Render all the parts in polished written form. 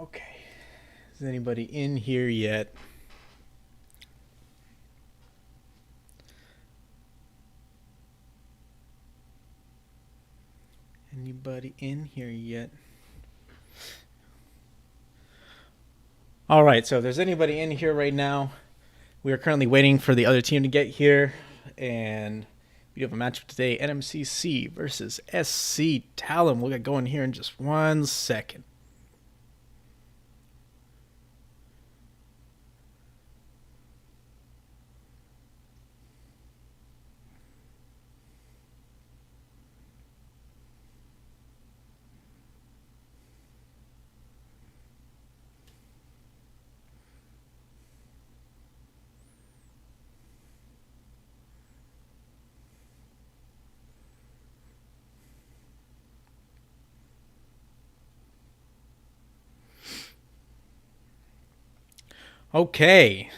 Okay. Is anybody in here yet? Anybody in here yet? All right, so if there's anybody in here right now, we are currently waiting for the other team to get here, and we do have a matchup today, NMCC versus SC Talon. We'll get going here in just 1 second. Okay.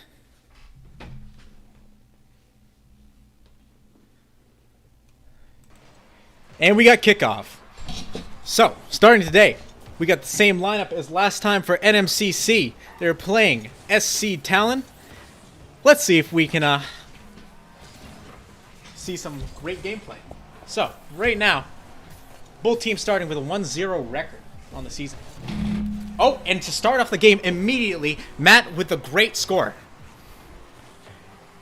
And we got kickoff. So, starting today, we got the same lineup as last time for NMCC. They're playing SC Talon. Let's see if we can see some great gameplay. So, right now, both teams starting with a 1-0 record on the season. Oh, and to start off the game immediately, Matt with a great score.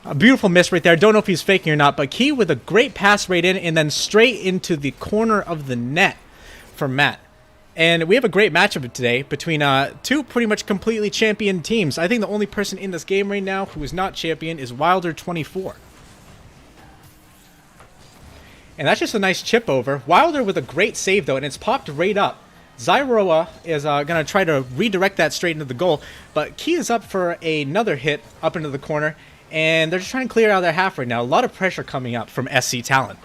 A beautiful miss right there. Don't know if he's faking or not, but Key with a great pass right in and then straight into the corner of the net for Matt. And we have a great matchup today between two pretty much completely champion teams. I think the only person in this game right now who is not champion is Wilder24. And that's just a nice chip over. Wilder with a great save though, and it's popped right up. Zyroa is going to try to redirect that straight into the goal, but Key is up for another hit up into the corner, and they're just trying to clear out their half right now. A lot of pressure coming up from SC Talon.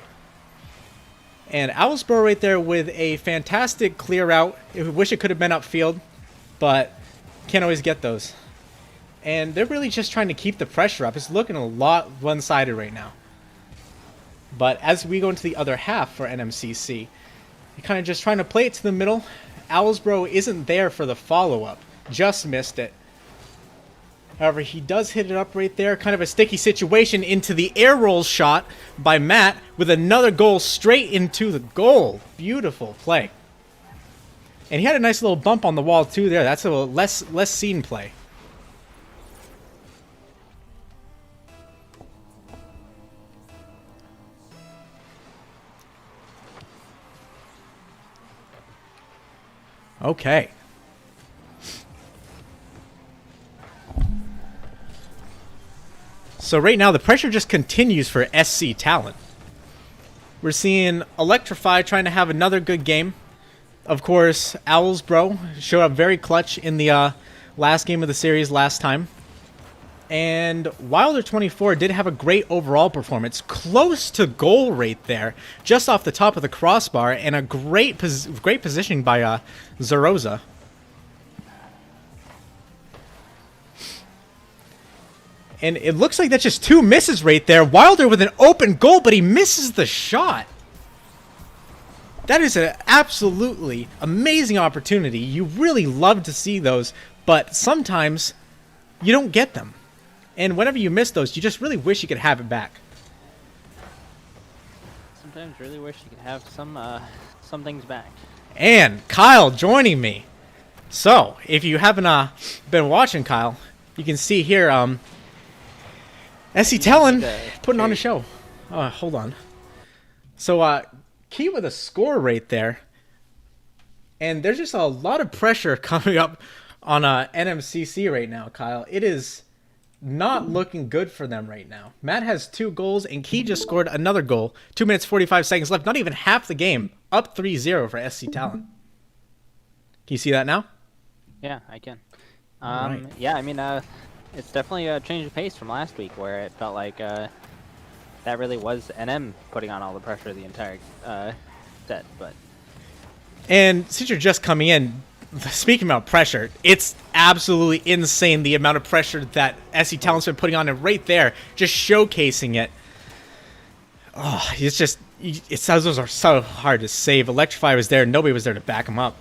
And Owlsboro right there with a fantastic clear out. I wish it could have been upfield, but can't always get those. And they're really just trying to keep the pressure up. It's looking a lot one-sided right now. But as we go into the other half for NMCC, you're kind of just trying to play it to the middle. Owlsboro isn't there for the follow-up. Just missed it. However, he does hit it up right there. Kind of a sticky situation into the air roll shot by Matt with another goal straight into the goal. Beautiful play. And he had a nice little bump on the wall too there. That's a less seen play. Okay. So right now the pressure just continues for SC Talon. We're seeing Electrify trying to have another good game. Of course, Owlsboro showed up very clutch in the last game of the series last time. And Wilder24 did have a great overall performance. Close to goal right there. Just off the top of the crossbar. And a great positioning by Zaroza. And it looks like that's just two misses right there. Wilder with an open goal, but he misses the shot. That is an absolutely amazing opportunity. You really love to see those, but sometimes you don't get them. And whenever you miss those, you just really wish you could have it back. Sometimes really wish you could have some things back. And Kyle joining me. So, if you haven't been watching Kyle, you can see here SC Talon putting on a show. Hold on. So, Key with a score right there. And there's just a lot of pressure coming up on NMCC right now, Kyle. It is not looking good for them right now. Matt has 2 goals, and Key just scored another goal. 2 minutes, 45 seconds left. Not even half the game. Up 3-0 for SC Talon. Can you see that now? Yeah, I can. Right. Yeah, I mean, it's definitely a change of pace from last week, where it felt like that really was NM putting on all the pressure the entire set. But and since you're just coming in, speaking about pressure, it's absolutely insane the amount of pressure that SC Talon's been putting on it right there, just showcasing it. Oh, those are so hard to save. Electrify was there, nobody was there to back him up.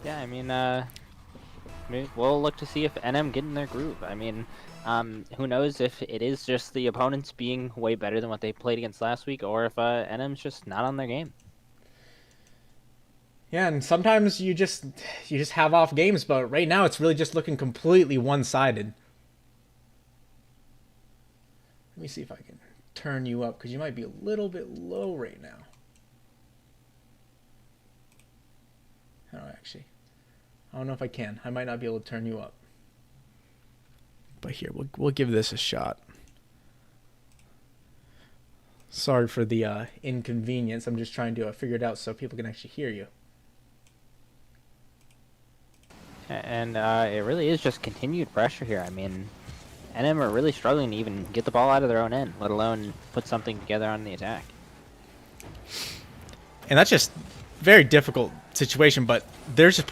Yeah, I mean, we'll look to see if NM get in their groove. I mean, who knows if it is just the opponents being way better than what they played against last week, or if NM's just not on their game. Yeah, and sometimes you just have off games, but right now it's really just looking completely one-sided. Let me see if I can turn you up because you might be a little bit low right now. Oh, actually, I don't know if I can. I might not be able to turn you up. But here, we'll give this a shot. Sorry for the inconvenience. I'm just trying to figure it out so people can actually hear you. And it really is just continued pressure here. I mean, NM are really struggling to even get the ball out of their own end, let alone put something together on the attack. And that's just very difficult situation, but they're just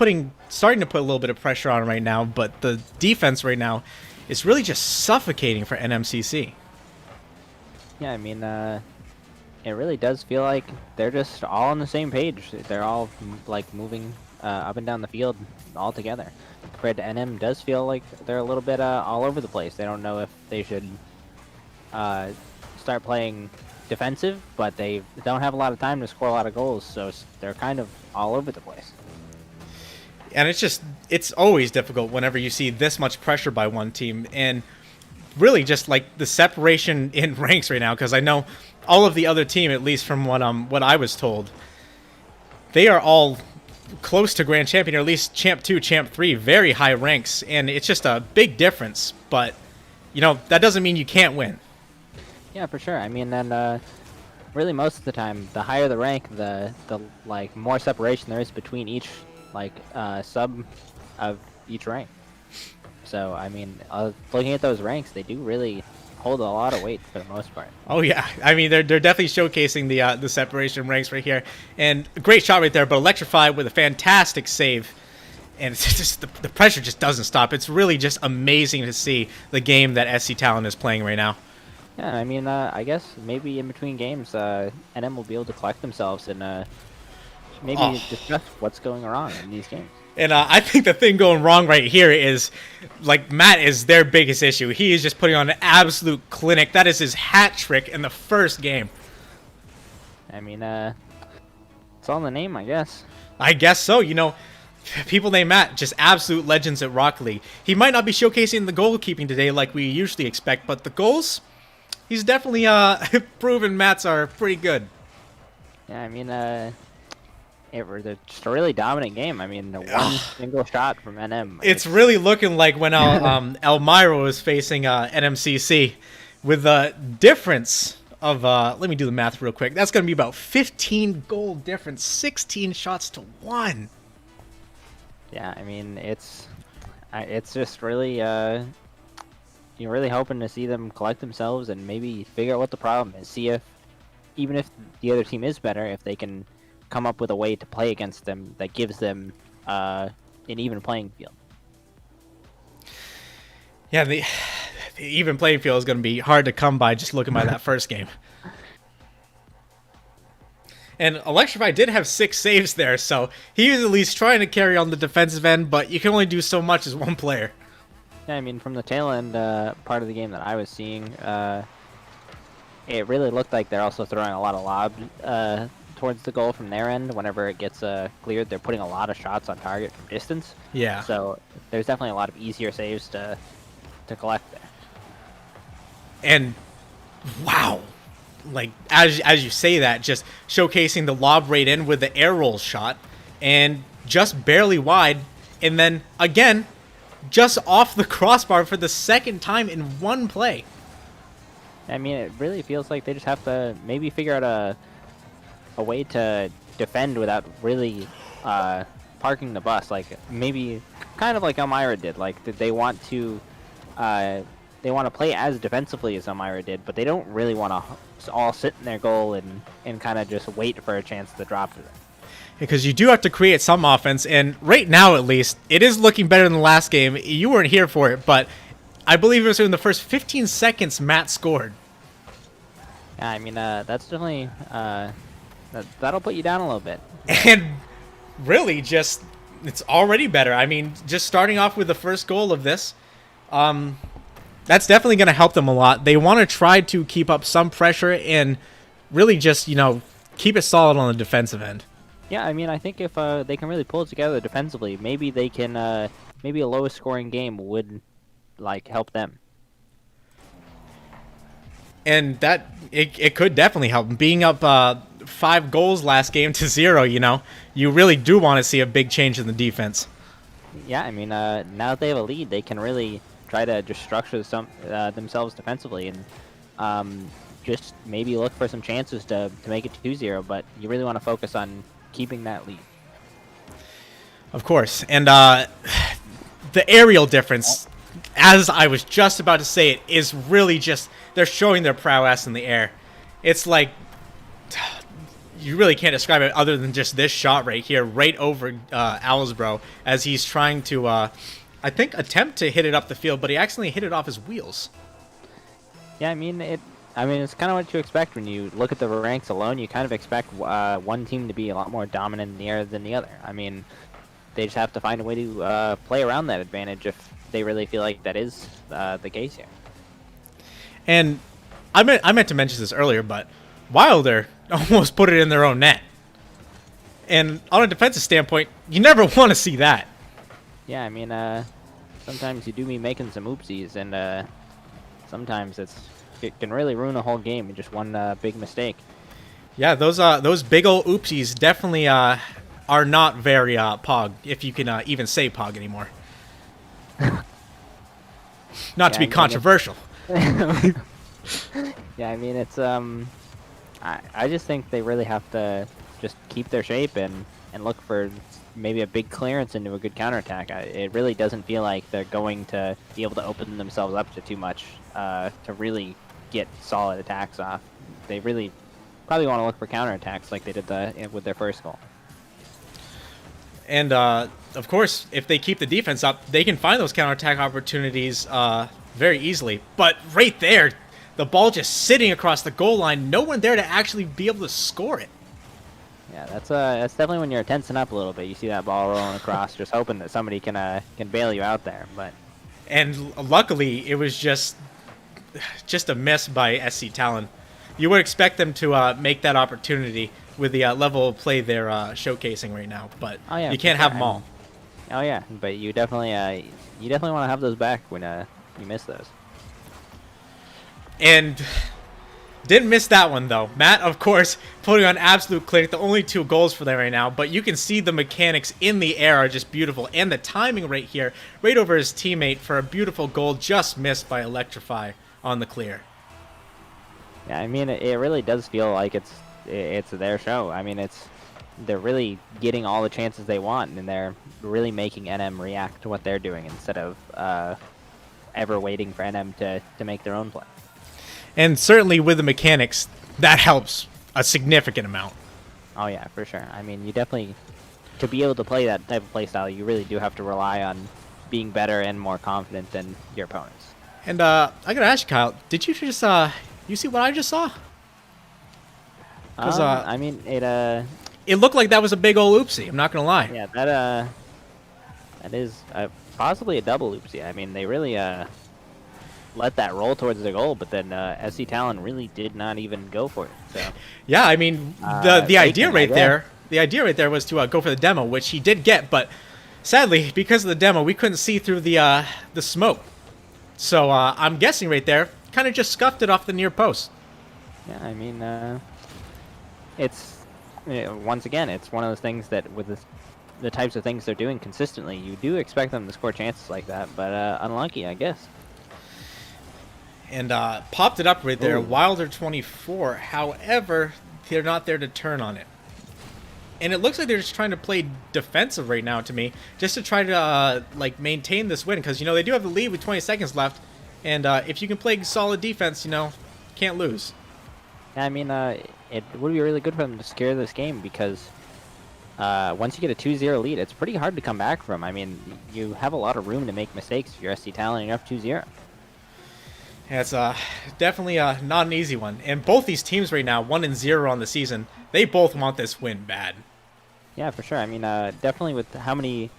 starting to put a little bit of pressure on right now, but the defense right now is really just suffocating for NMCC. Yeah, I mean, it really does feel like they're just all on the same page. They're all like moving up and down the field all together. Compared to NM, does feel like they're a little bit all over the place. They don't know if they should start playing defensive, but they don't have a lot of time to score a lot of goals, so they're kind of all over the place. And it's always difficult whenever you see this much pressure by one team, and really just like the separation in ranks right now, because I know all of the other team, at least from what I was told, they are all close to Grand Champion, or at least Champ 2, Champ 3, very high ranks, and it's just a big difference, but, you know, that doesn't mean you can't win. Yeah, for sure. I mean, and really most of the time, the higher the rank, the like more separation there is between each like sub of each rank. So I mean, looking at those ranks, they do really hold a lot of weight for the most part. Oh yeah, I mean they're definitely showcasing the separation ranks right here, and a great shot right there. But Electrified with a fantastic save, and it's just the pressure just doesn't stop. It's really just amazing to see the game that SC Talon is playing right now. Yeah, I mean, I guess maybe in between games, NM will be able to collect themselves and maybe discuss what's going wrong in these games. And I think the thing going wrong right here is, like, Matt is their biggest issue. He is just putting on an absolute clinic. That is his hat trick in the first game. I mean, it's all in the name, I guess. I guess so. You know, people named Matt, just absolute legends at Rocket League. He might not be showcasing the goalkeeping today like we usually expect, but the goals, he's definitely proven Matt's are pretty good. Yeah, I mean, it's just a really dominant game. I mean, the one single shot from NM. It's really looking like when Elmira was facing NMCC, with the difference of, let me do the math real quick. That's going to be about 15 goal difference, 16 shots to 1. Yeah, I mean, it's just really, you're really hoping to see them collect themselves and maybe figure out what the problem is. See if, even if the other team is better, if they can come up with a way to play against them that gives them an even playing field. Yeah, the even playing field is going to be hard to come by just looking by that first game. And Electrify did have 6 saves there, so he was at least trying to carry on the defensive end, but you can only do so much as one player. Yeah, I mean, from the tail end part of the game that I was seeing, it really looked like they're also throwing a lot of lob towards the goal from their end. Whenever it gets cleared, they're putting a lot of shots on target from distance. Yeah. So there's definitely a lot of easier saves to collect there. And wow, like as you say that, just showcasing the lob right in with the air roll shot, and just barely wide, and then again, just off the crossbar for the second time in one play. I mean, it really feels like they just have to maybe figure out a way to defend without really parking the bus. Like maybe kind of like Elmira did. Like they want to play as defensively as Elmira did, but they don't really want to all sit in their goal and kind of just wait for a chance to drop to them. Because you do have to create some offense, and right now at least, it is looking better than the last game. You weren't here for it, but I believe it was in the first 15 seconds Matt scored. Yeah, I mean, that's definitely that'll put you down a little bit. And really just It's already better. I mean, just starting off with the first goal of this, that's definitely going to help them a lot. They want to try to keep up some pressure and really just, keep it solid on the defensive end. Yeah, I mean, I think if they can really pull it together defensively, maybe they can. Maybe a lowest scoring game would like help them. And that it could definitely help. Being up 5 goals last game to 0, you really do want to see a big change in the defense. Yeah, I mean, now that they have a lead, they can really try to just structure themselves defensively and just maybe look for some chances to make it 2-0. But you really want to focus on keeping that lead. Of course. And the aerial difference, as I was just about to say it, is really just they're showing their prowess in the air. It's like you really can't describe it other than just this shot right here, right over Owlsbro, as he's trying to, I think, attempt to hit it up the field, but he accidentally hit it off his wheels. Yeah, I mean it's kind of what you expect when you look at the ranks alone. You kind of expect one team to be a lot more dominant in the air than the other. I mean, they just have to find a way to play around that advantage if they really feel like that is the case here. And I meant to mention this earlier, but Wilder almost put it in their own net. And on a defensive standpoint, you never want to see that. Yeah, I mean, sometimes you do be making some oopsies, and sometimes it can really ruin a whole game in just one big mistake. Yeah, those big old oopsies definitely are not very pog, if you can even say pog anymore. Not to be controversial. Yeah, I mean, it's I just think they really have to just keep their shape and look for maybe a big clearance into a good counterattack. It really doesn't feel like they're going to be able to open themselves up to too much to really get solid attacks off. They really probably want to look for counterattacks like they did with their first goal. And of course, if they keep the defense up, they can find those counterattack opportunities very easily. But right there, the ball just sitting across the goal line, no one there to actually be able to score it. Yeah, that's definitely when you're tensing up a little bit. You see that ball rolling across, just hoping that somebody can bail you out there. And luckily, it was just a miss by SC Talon. You would expect them to make that opportunity with the level of play they're showcasing right now, but you can't have them all. Oh yeah, but you definitely want to have those back when you miss those. And didn't miss that one though. Matt, of course, putting on absolute clinic. The only 2 goals for them right now, but you can see the mechanics in the air are just beautiful, and the timing right here, right over his teammate for a beautiful goal, just missed by Electrify on the clear. Yeah, I mean, it really does feel like it's their show. I mean, they're really getting all the chances they want, and they're really making NM react to what they're doing instead of ever waiting for NM to make their own play. And certainly with the mechanics, that helps a significant amount. Oh yeah, for sure. I mean, you definitely, to be able to play that type of play style, you really do have to rely on being better and more confident than your opponents. And I gotta ask you, Kyle, did you just you see what I just saw? I mean, it looked like that was a big old oopsie. I'm not gonna lie. Yeah, that is possibly a double oopsie. I mean, they really let that roll towards the goal, but then SC Talon really did not even go for it. So yeah, I mean, the idea right there, was to go for the demo, which he did get, but sadly, because of the demo, we couldn't see through the smoke. So I'm guessing right there, kind of just scuffed it off the near post. Yeah, I mean, once again, it's one of those things that with the types of things they're doing consistently, you do expect them to score chances like that, but unlucky, I guess. And popped it up right there. Ooh. Wilder 24. However, they're not there to turn on it. And it looks like they're just trying to play defensive right now to me, just to try to maintain this win, because they do have the lead with 20 seconds left, and if you can play solid defense, can't lose. I mean, it would be really good for them to secure this game, because once you get a 2-0 lead, it's pretty hard to come back from. I mean, you have a lot of room to make mistakes if you're SC Talon and you're up 2-0. Yeah, it's definitely not an easy one. And both these teams right now, 1-0 on the season, they both want this win bad. Yeah, for sure. I mean, definitely with how many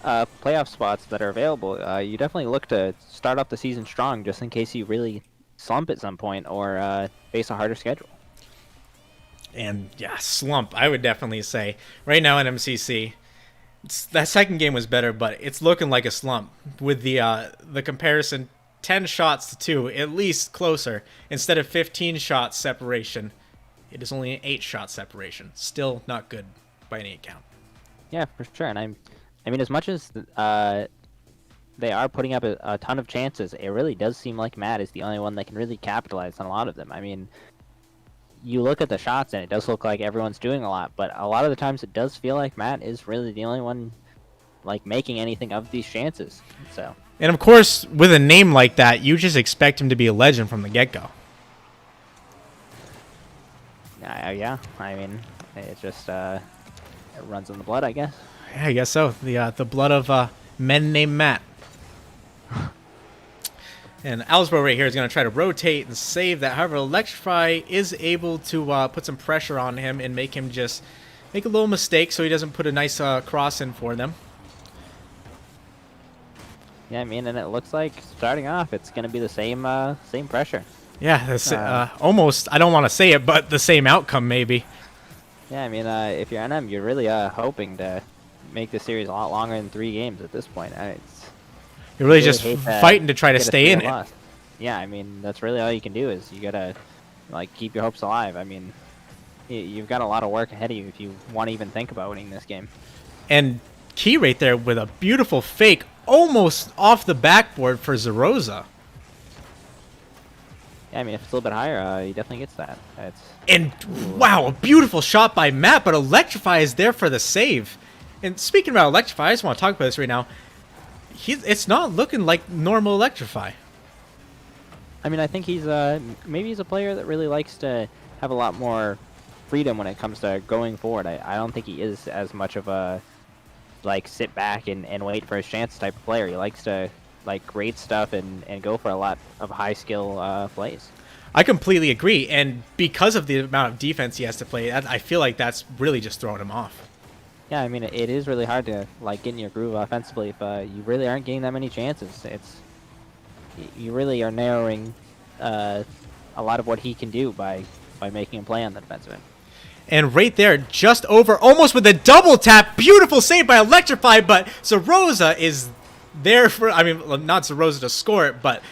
playoff spots that are available, you definitely look to start off the season strong just in case you really slump at some point or face a harder schedule. And yeah, slump, I would definitely say. Right now in MCC, that second game was better, but it's looking like a slump with the comparison 10 shots to 2, at least closer. Instead of 15 shots separation, it is only an 8 shot separation. Still not good by any account. Yeah, for sure. And I mean, as much as they are putting up a ton of chances, it really does seem like Matt is the only one that can really capitalize on a lot of them. I mean, you look at the shots and it does look like everyone's doing a lot, but a lot of the times it does feel like Matt is really the only one like making anything of these chances. So, and of course, with a name like that, you just expect him to be a legend from the get-go. yeah, I mean, it just it runs in the blood, I guess. Yeah, I guess so. The blood of men named Matt. And Owlsboro right here is going to try to rotate and save that. However, Electrify is able to put some pressure on him and make him just make a little mistake so he doesn't put a nice cross in for them. Yeah, I mean, and it looks like starting off, it's going to be the same pressure. Yeah, almost, I don't want to say it, but the same outcome maybe. Yeah, I mean, if you're NM, you're really hoping to make the series a lot longer than 3 games at this point. You're really just fighting to try to stay in it. Yeah, I mean, that's really all you can do is you gotta, like, keep your hopes alive. I mean, you've got a lot of work ahead of you if you want to even think about winning this game. And Key right there with a beautiful fake almost off the backboard for Zeroza. Yeah, I mean, if it's a little bit higher, he definitely gets that. And, wow, a beautiful shot by Matt, but Electrify is there for the save. And speaking about Electrify, I just want to talk about this right now. It's not looking like normal Electrify. I mean, I think he's maybe he's a player that really likes to have a lot more freedom when it comes to going forward. I don't think he is as much of a like sit back and wait for his chance type of player. He likes to like great stuff and go for a lot of high skill plays. I completely agree, and because of the amount of defense he has to play, I feel like that's really just throwing him off. Yeah, I mean, it is really hard to like get in your groove offensively if you really aren't getting that many chances. You really are narrowing a lot of what he can do by making a play on the defensive end. And right there, just over, almost with a double tap, beautiful save by Electrify, but Zeroza is there for, I mean, not Zeroza to score it, but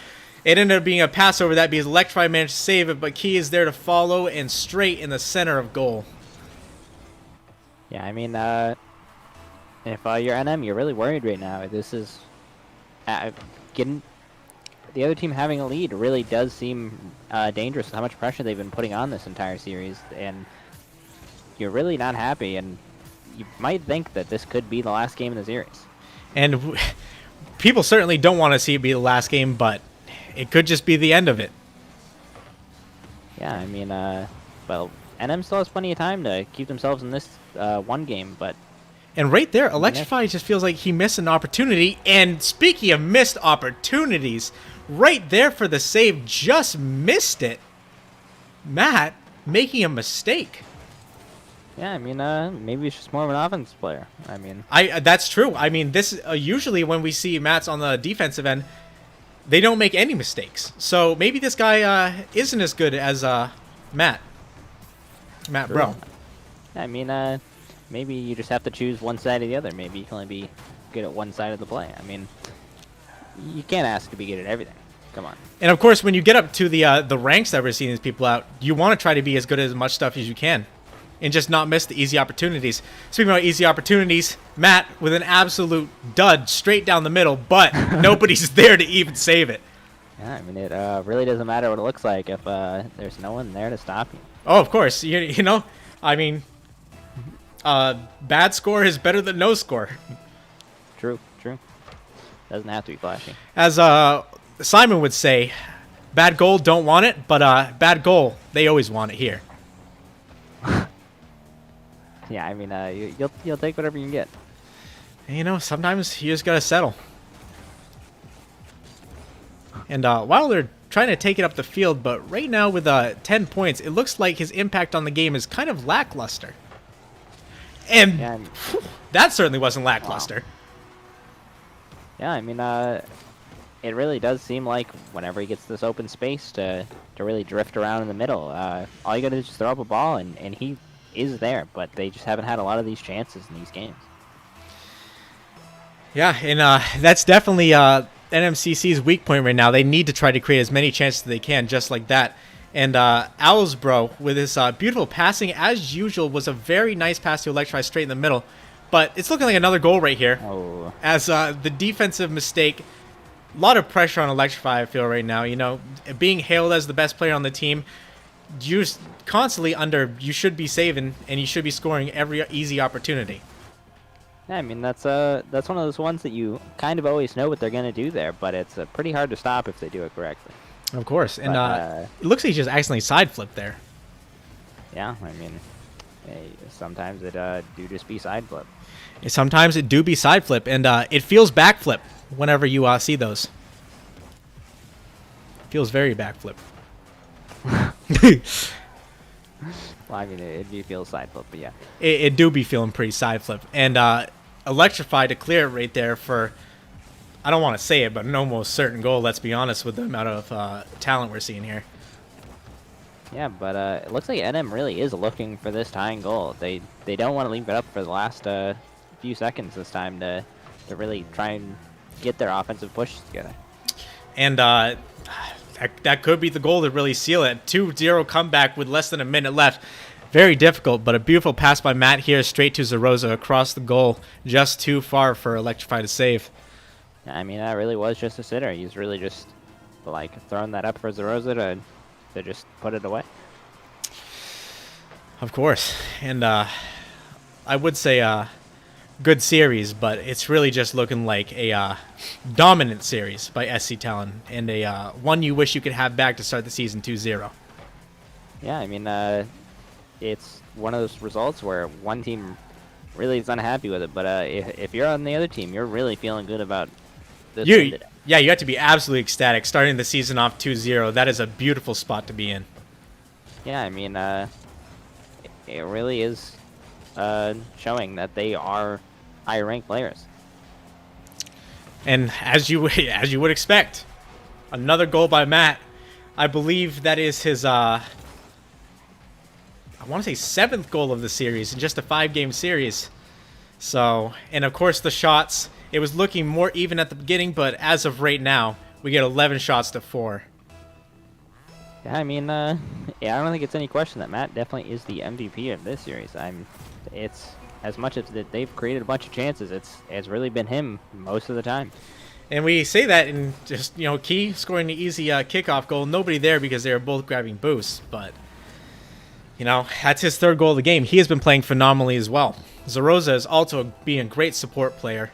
it ended up being a pass over that because Electrify managed to save it, but Key is there to follow and straight in the center of goal. Yeah, I mean, if you're NM, you're really worried right now. This is getting the other team having a lead really does seem dangerous. How much pressure they've been putting on this entire series, and you're really not happy. And you might think that this could be the last game in the series. And people certainly don't want to see it be the last game, but it could just be the end of it. Yeah, I mean, well, NM still has plenty of time to keep themselves in this one game, but... And right there, Electrify just feels like he missed an opportunity. And speaking of missed opportunities, right there for the save, just missed it. Matt making a mistake. Yeah, I mean, maybe he's just more of an offensive player. I mean... that's true. I mean, this usually when we see Matt's on the defensive end, they don't make any mistakes. So maybe this guy isn't as good as Matt. Matt Bro. I mean, maybe you just have to choose one side or the other. Maybe you can only be good at one side of the play. I mean, you can't ask to be good at everything. Come on. And of course, when you get up to the ranks that we're seeing these people out, you want to try to be as good at as much stuff as you can, and just not miss the easy opportunities. Speaking about easy opportunities, Matt with an absolute dud straight down the middle, but nobody's there to even save it. Yeah, I mean, it really doesn't matter what it looks like if there's no one there to stop you. Oh, of course. You know, I mean, bad score is better than no score. True. Doesn't have to be flashy. As Simon would say, bad goal, don't want it, but bad goal, they always want it here. Yeah, I mean, you'll take whatever you can get. And, you know, sometimes you just gotta settle. And while they're trying to take it up the field, but right now with 10 points, it looks like his impact on the game is kind of lackluster. And Yeah, that certainly wasn't lackluster. yeah, I mean, it really does seem like whenever he gets this open space to really drift around in the middle, all you gotta do is just throw up a ball, and he is there, but they just haven't had a lot of these chances in these games. Yeah, and that's definitely NMCC's weak point right now. They need to try to create as many chances as they can, just like that. And Owlsbro, with his beautiful passing, as usual, was a very nice pass to Electrify straight in the middle. But it's looking like another goal right here. Oh. As the defensive mistake, a lot of pressure on Electrify, I feel, right now. You know, being hailed as the best player on the team, you're constantly under, you should be saving, and you should be scoring every easy opportunity. Yeah, I mean, that's one of those ones that you kind of always know what they're going to do there, but it's pretty hard to stop if they do it correctly. Of course. And But, it looks like he just accidentally side flipped there. Yeah, I mean, sometimes it do just be side flip. Sometimes it do be side flip, and it feels backflip whenever you see those. Feels very backflip. Well, I mean, it do feel side flip, but yeah. It do be feeling pretty side flip. And Electrify to clear it right there for, I don't want to say it, but an almost certain goal, let's be honest, with the amount of talent we're seeing here. Yeah, but it looks like NM really is looking for this tying goal. They don't want to leave it up for the last few seconds this time to really try and get their offensive pushes together. And that could be the goal to really seal it. 2-0 comeback with less than a minute left. Very difficult, but a beautiful pass by Matt here straight to Zaroza across the goal. Just too far for Electrify to save. I mean, that really was just a sitter. He's really just like throwing that up for Zaroza to just put it away. Of course. And I would say good series, but it's really just looking like a dominant series by SC Talon, and a one you wish you could have back to start the season 2-0. Yeah, I mean, it's one of those results where one team really is unhappy with it, but if you're on the other team, you're really feeling good about this win today. Yeah, you have to be absolutely ecstatic starting the season off 2-0. That is a beautiful spot to be in. Yeah, I mean, it really is showing that they are higher-ranked players. And as you would expect, another goal by Matt. I believe that is his I want to say 7th goal of the series in just a 5-game series. So, and of course the shots, it was looking more even at the beginning, but as of right now, we get 11 shots to 4. Yeah, I mean, yeah, I don't think it's any question that Matt definitely is the MVP of this series. It's as much as that they've created a bunch of chances. It's really been him most of the time. And we say that in just, Key scoring the easy kickoff goal. Nobody there because they were both grabbing boosts. But, that's his 3rd goal of the game. He has been playing phenomenally as well. Zaroza is also being a great support player.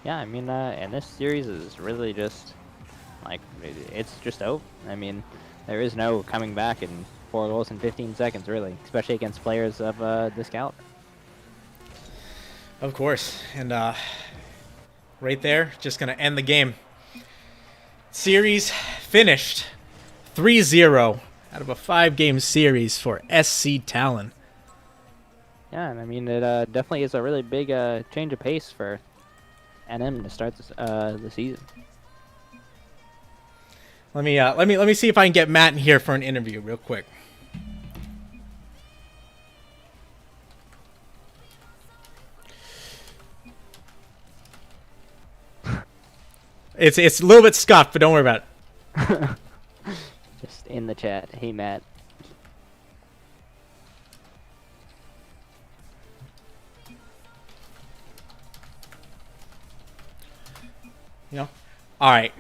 Yeah, I mean, and this series is really just, like, it's just over. I mean, there is no coming back in 4 goals in 15 seconds, really, especially against players of this caliber. Of course. And right there, just going to end the game. Series finished 3-0 out of a 5-game series for SC Talon. Yeah, and I mean, it definitely is a really big change of pace for NM to start this, the season. Let me see if I can get Matt in here for an interview real quick. It's a little bit scuffed, but don't worry about it. Just in the chat. Hey, Matt. All right.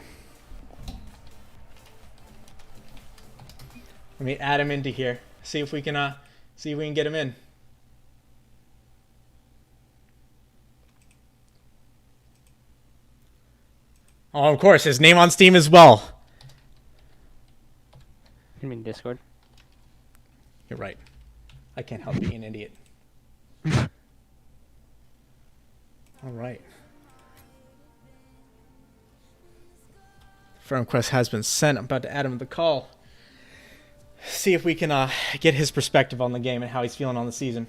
Let me add him into here. See if we can get him in. Oh, of course, his name on Steam as well. You mean Discord? You're right. I can't help being an idiot. All right. Friend request has been sent. I'm about to add him to the call. See if we can get his perspective on the game and how he's feeling on the season.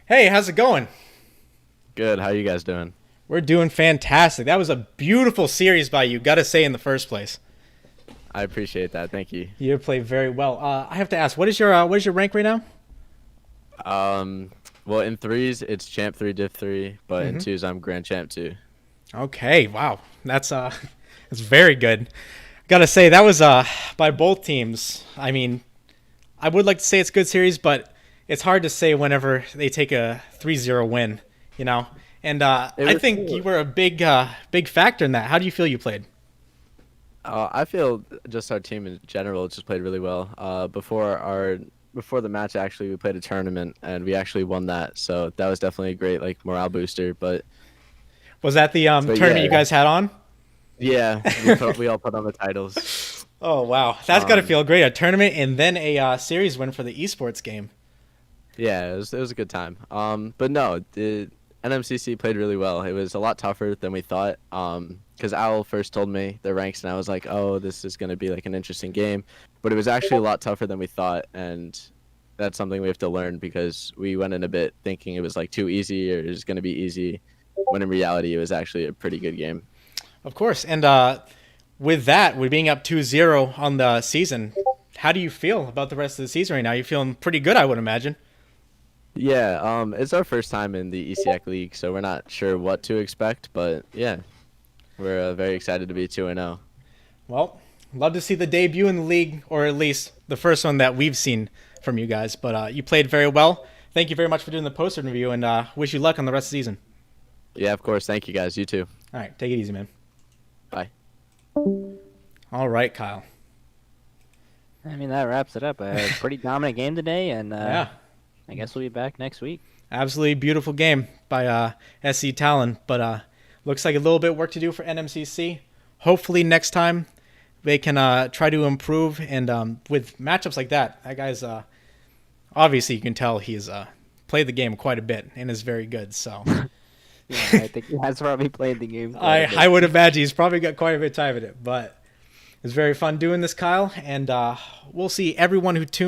Hey, how's it going? Good. How you guys doing? We're doing fantastic. That was a beautiful series by you, gotta say, in the first place. I appreciate that. Thank you. You played very well. I have to ask, what is your rank right now? Well, in threes, it's champ 3, div 3, but in twos, I'm grand champ 2. Okay, wow, that's that's very good. Gotta say that was by both teams. I mean, I would like to say it's a good series, but it's hard to say whenever they take a 3-0 win, you know. And I think you were a big factor in that. How do you feel you played? I feel just our team in general just played really well. Before the match, actually, we played a tournament and we actually won that. So that was definitely a great morale booster. But Was that the tournament you guys had on? yeah, we all put on the titles. Oh wow, that's got to feel great. A tournament and then a series win for the esports game. Yeah, it was a good time. But no, the NMCC played really well. It was a lot tougher than we thought. Because Owl first told me the ranks, and I was like, oh, this is going to be like an interesting game. But it was actually a lot tougher than we thought, and that's something we have to learn because we went in a bit thinking it was like too easy or it was going to be easy, when in reality it was actually a pretty good game. Of course, and with that, with being up 2-0 on the season, how do you feel about the rest of the season right now? You're feeling pretty good, I would imagine. Yeah, it's our first time in the ESEAC League, so we're not sure what to expect, but yeah, we're very excited to be 2-0. Well, love to see the debut in the league, or at least the first one that we've seen from you guys. But you played very well. Thank you very much for doing the post interview, and wish you luck on the rest of the season. Yeah, of course. Thank you, guys. You too. All right, take it easy, man. Bye. All right, Kyle. I mean, that wraps it up. A pretty dominant game today, and Yeah, I guess we'll be back next week. absolutely beautiful game by SC Talon, but looks like a little bit of work to do for NMCC. Hopefully next time they can try to improve, and with matchups like that guy's obviously you can tell he's played the game quite a bit and is very good. So Yeah, I think he has probably played the game. I would imagine he's probably got quite a bit of time in it, but it's very fun doing this, Kyle, and we'll see everyone who tuned